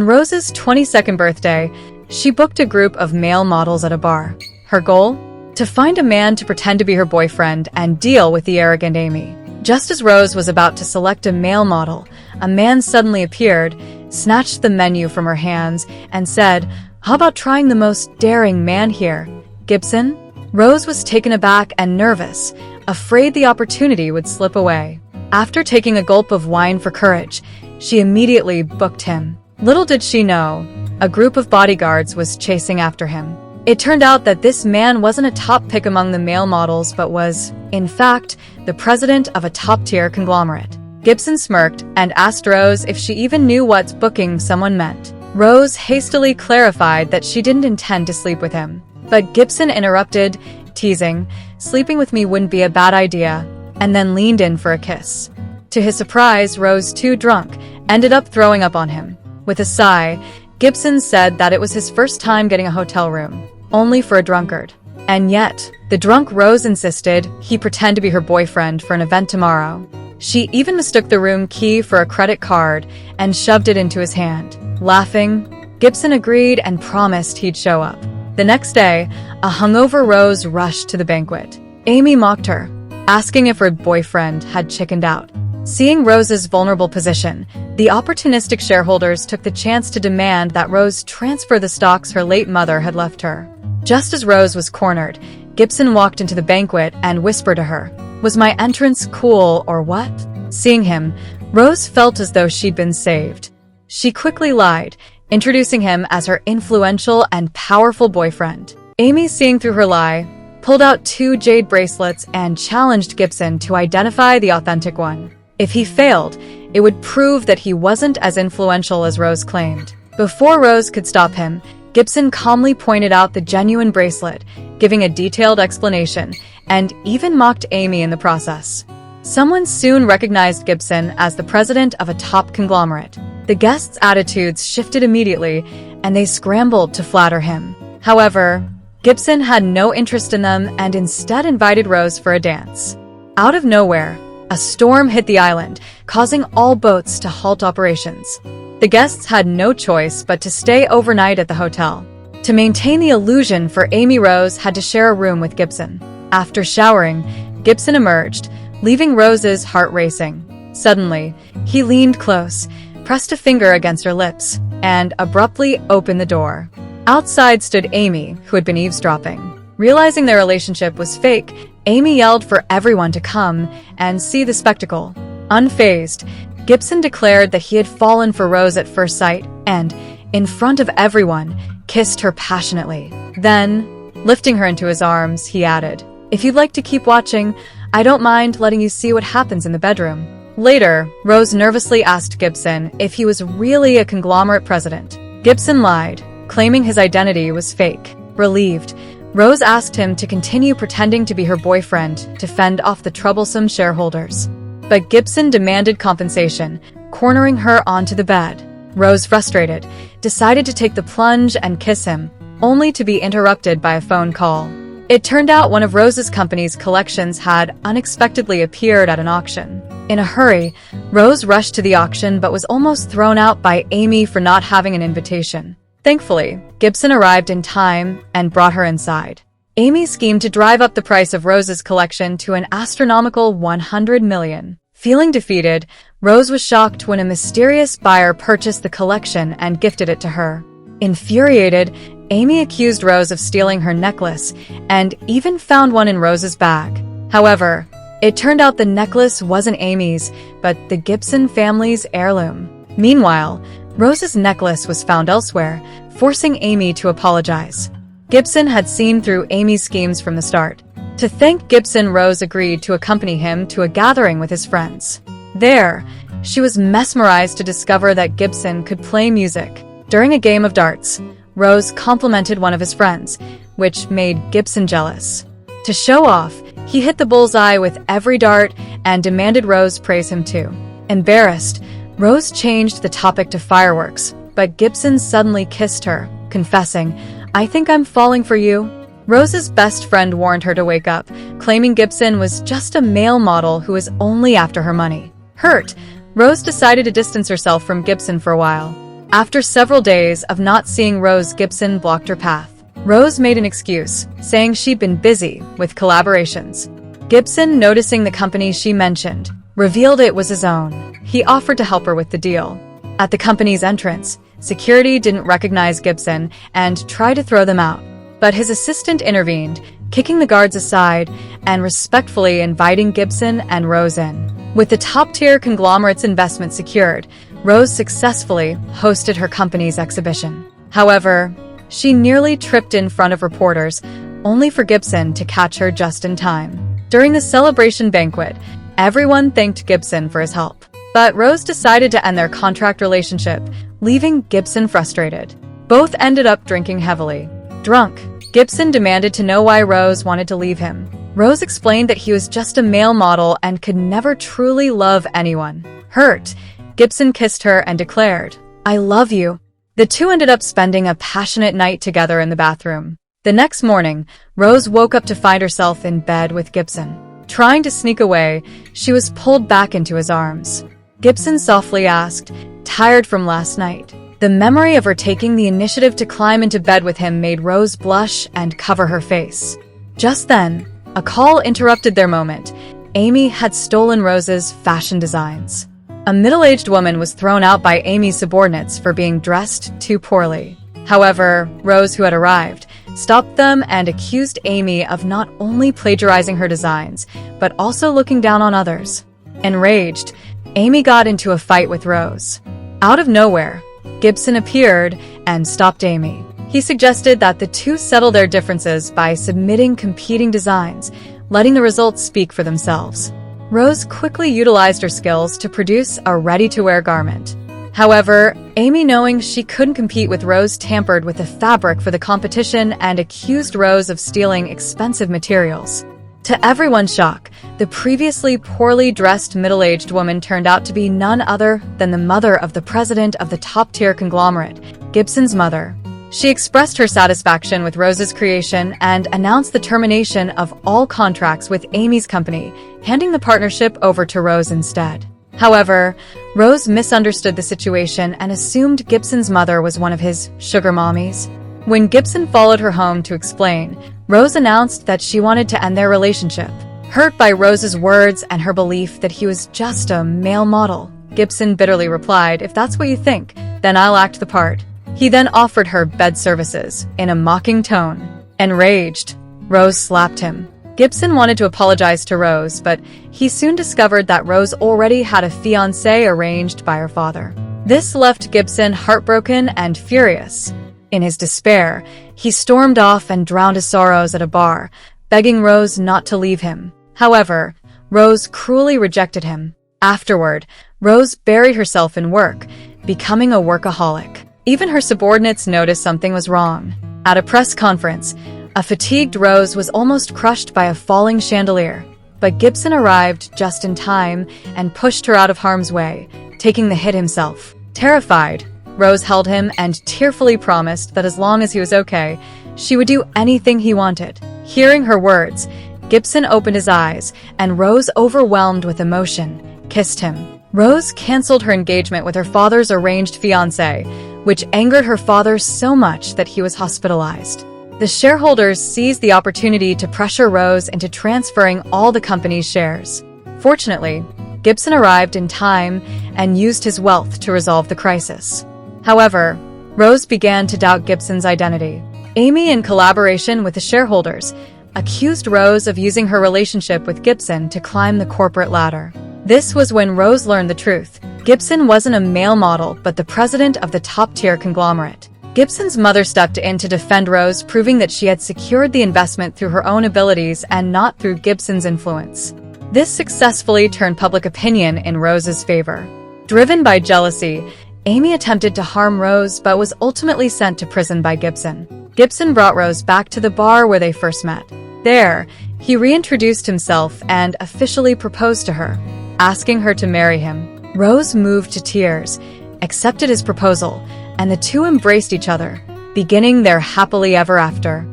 On Rose's 22nd birthday, she booked a group of male models at a bar. Her goal? To find a man to pretend to be her boyfriend and deal with the arrogant Amy. Just as Rose was about to select a male model, a man suddenly appeared, snatched the menu from her hands, and said, "How about trying the most daring man here, Gibson?" Rose was taken aback and nervous, afraid the opportunity would slip away. After taking a gulp of wine for courage, she immediately booked him. Little did she know, a group of bodyguards was chasing after him. It turned out that this man wasn't a top pick among the male models but was, in fact, the president of a top-tier conglomerate. Gibson smirked and asked Rose if she even knew what booking someone meant. Rose hastily clarified that she didn't intend to sleep with him. But Gibson interrupted, teasing, "Sleeping with me wouldn't be a bad idea," and then leaned in for a kiss. To his surprise, Rose, too drunk, ended up throwing up on him. With a sigh, Gibson said that it was his first time getting a hotel room, only for a drunkard. And yet, the drunk Rose insisted he pretend to be her boyfriend for an event tomorrow. She even mistook the room key for a credit card and shoved it into his hand. Laughing, Gibson agreed and promised he'd show up. The next day, a hungover Rose rushed to the banquet. Amy mocked her, asking if her boyfriend had chickened out. Seeing Rose's vulnerable position, the opportunistic shareholders took the chance to demand that Rose transfer the stocks her late mother had left her. Just as Rose was cornered, Gibson walked into the banquet and whispered to her, "Was my entrance cool or what?" Seeing him, Rose felt as though she'd been saved. She quickly lied, introducing him as her influential and powerful boyfriend. Amy, seeing through her lie, pulled out 2 jade bracelets and challenged Gibson to identify the authentic one. If he failed, it would prove that he wasn't as influential as Rose claimed. Before Rose could stop him, Gibson calmly pointed out the genuine bracelet, giving a detailed explanation, and even mocked Amy in the process. Someone soon recognized Gibson as the president of a top conglomerate. The guests' attitudes shifted immediately, and they scrambled to flatter him. However, Gibson had no interest in them and instead invited Rose for a dance. Out of nowhere, a storm hit the island, causing all boats to halt operations. The guests had no choice but to stay overnight at the hotel. To maintain the illusion for Amy, Rose had to share a room with Gibson. After showering, Gibson emerged, leaving Rose's heart racing. Suddenly, he leaned close, pressed a finger against her lips, and abruptly opened the door. Outside stood Amy, who had been eavesdropping. Realizing their relationship was fake, Amy yelled for everyone to come and see the spectacle. Unfazed, Gibson declared that he had fallen for Rose at first sight and, in front of everyone, kissed her passionately. Then, lifting her into his arms, he added, "If you'd like to keep watching, I don't mind letting you see what happens in the bedroom." Later, Rose nervously asked Gibson if he was really a conglomerate president. Gibson lied, claiming his identity was fake. Relieved, Rose asked him to continue pretending to be her boyfriend to fend off the troublesome shareholders. But Gibson demanded compensation, cornering her onto the bed. Rose, frustrated, decided to take the plunge and kiss him, only to be interrupted by a phone call. It turned out one of Rose's company's collections had unexpectedly appeared at an auction. In a hurry, Rose rushed to the auction but was almost thrown out by Amy for not having an invitation. Thankfully, Gibson arrived in time and brought her inside. Amy schemed to drive up the price of Rose's collection to an astronomical $100 million. Feeling defeated, Rose was shocked when a mysterious buyer purchased the collection and gifted it to her. Infuriated, Amy accused Rose of stealing her necklace and even found one in Rose's bag. However, it turned out the necklace wasn't Amy's, but the Gibson family's heirloom. Meanwhile, Rose's necklace was found elsewhere, forcing Amy to apologize. Gibson had seen through Amy's schemes from the start. To thank Gibson, Rose agreed to accompany him to a gathering with his friends. There, she was mesmerized to discover that Gibson could play music. During a game of darts, Rose complimented one of his friends, which made Gibson jealous. To show off, he hit the bullseye with every dart and demanded Rose praise him too. Embarrassed, Rose changed the topic to fireworks, but Gibson suddenly kissed her, confessing, "I think I'm falling for you." Rose's best friend warned her to wake up, claiming Gibson was just a male model who was only after her money. Hurt, Rose decided to distance herself from Gibson for a while. After several days of not seeing Rose, Gibson blocked her path. Rose made an excuse, saying she'd been busy with collaborations. Gibson, noticing the company she mentioned, revealed it was his own. He offered to help her with the deal. At the company's entrance, security didn't recognize Gibson and tried to throw them out. But his assistant intervened, kicking the guards aside and respectfully inviting Gibson and Rose in. With the top-tier conglomerate's investment secured, Rose successfully hosted her company's exhibition. However, she nearly tripped in front of reporters, only for Gibson to catch her just in time. During the celebration banquet, everyone thanked Gibson for his help. But Rose decided to end their contract relationship, leaving Gibson frustrated. Both ended up drinking heavily. Drunk, Gibson demanded to know why Rose wanted to leave him. Rose explained that he was just a male model and could never truly love anyone. Hurt, Gibson kissed her and declared, "I love you." The two ended up spending a passionate night together in the bathroom. The next morning, Rose woke up to find herself in bed with Gibson. Trying to sneak away, she was pulled back into his arms. Gibson softly asked, "Tired from last night?" The memory of her taking the initiative to climb into bed with him made Rose blush and cover her face. Just then, a call interrupted their moment. Amy had stolen Rose's fashion designs. A middle-aged woman was thrown out by Amy's subordinates for being dressed too poorly. However, Rose, who had arrived, stopped them and accused Amy of not only plagiarizing her designs, but also looking down on others. Enraged, Amy got into a fight with Rose. Out of nowhere, Gibson appeared and stopped Amy. He suggested that the two settle their differences by submitting competing designs, letting the results speak for themselves. Rose quickly utilized her skills to produce a ready-to-wear garment. However, Amy, knowing she couldn't compete with Rose, tampered with the fabric for the competition and accused Rose of stealing expensive materials. To everyone's shock, the previously poorly dressed middle-aged woman turned out to be none other than the mother of the president of the top-tier conglomerate, Gibson's mother. She expressed her satisfaction with Rose's creation and announced the termination of all contracts with Amy's company, handing the partnership over to Rose instead. However, Rose misunderstood the situation and assumed Gibson's mother was one of his sugar mommies. When Gibson followed her home to explain, Rose announced that she wanted to end their relationship. Hurt by Rose's words and her belief that he was just a male model, Gibson bitterly replied, "If that's what you think, then I'll act the part." He then offered her bed services in a mocking tone. Enraged, Rose slapped him. Gibson wanted to apologize to Rose, but he soon discovered that Rose already had a fiancé arranged by her father. This left Gibson heartbroken and furious. In his despair, he stormed off and drowned his sorrows at a bar, begging Rose not to leave him. However, Rose cruelly rejected him. Afterward, Rose buried herself in work, becoming a workaholic. Even her subordinates noticed something was wrong. At a press conference, a fatigued Rose was almost crushed by a falling chandelier, but Gibson arrived just in time and pushed her out of harm's way, taking the hit himself. Terrified, Rose held him and tearfully promised that as long as he was okay, she would do anything he wanted. Hearing her words, Gibson opened his eyes, and Rose, overwhelmed with emotion, kissed him. Rose canceled her engagement with her father's arranged fiancé, which angered her father so much that he was hospitalized. The shareholders seized the opportunity to pressure Rose into transferring all the company's shares. Fortunately, Gibson arrived in time and used his wealth to resolve the crisis. However, Rose began to doubt Gibson's identity. Amy, in collaboration with the shareholders, accused Rose of using her relationship with Gibson to climb the corporate ladder. This was when Rose learned the truth. Gibson wasn't a male model, but the president of the top-tier conglomerate. Gibson's mother stepped in to defend Rose, proving that she had secured the investment through her own abilities and not through Gibson's influence. This successfully turned public opinion in Rose's favor. Driven by jealousy, Amy attempted to harm Rose but was ultimately sent to prison by Gibson. Gibson brought Rose back to the bar where they first met. There, he reintroduced himself and officially proposed to her, asking her to marry him. Rose, moved to tears, accepted his proposal, and the two embraced each other, beginning their happily ever after.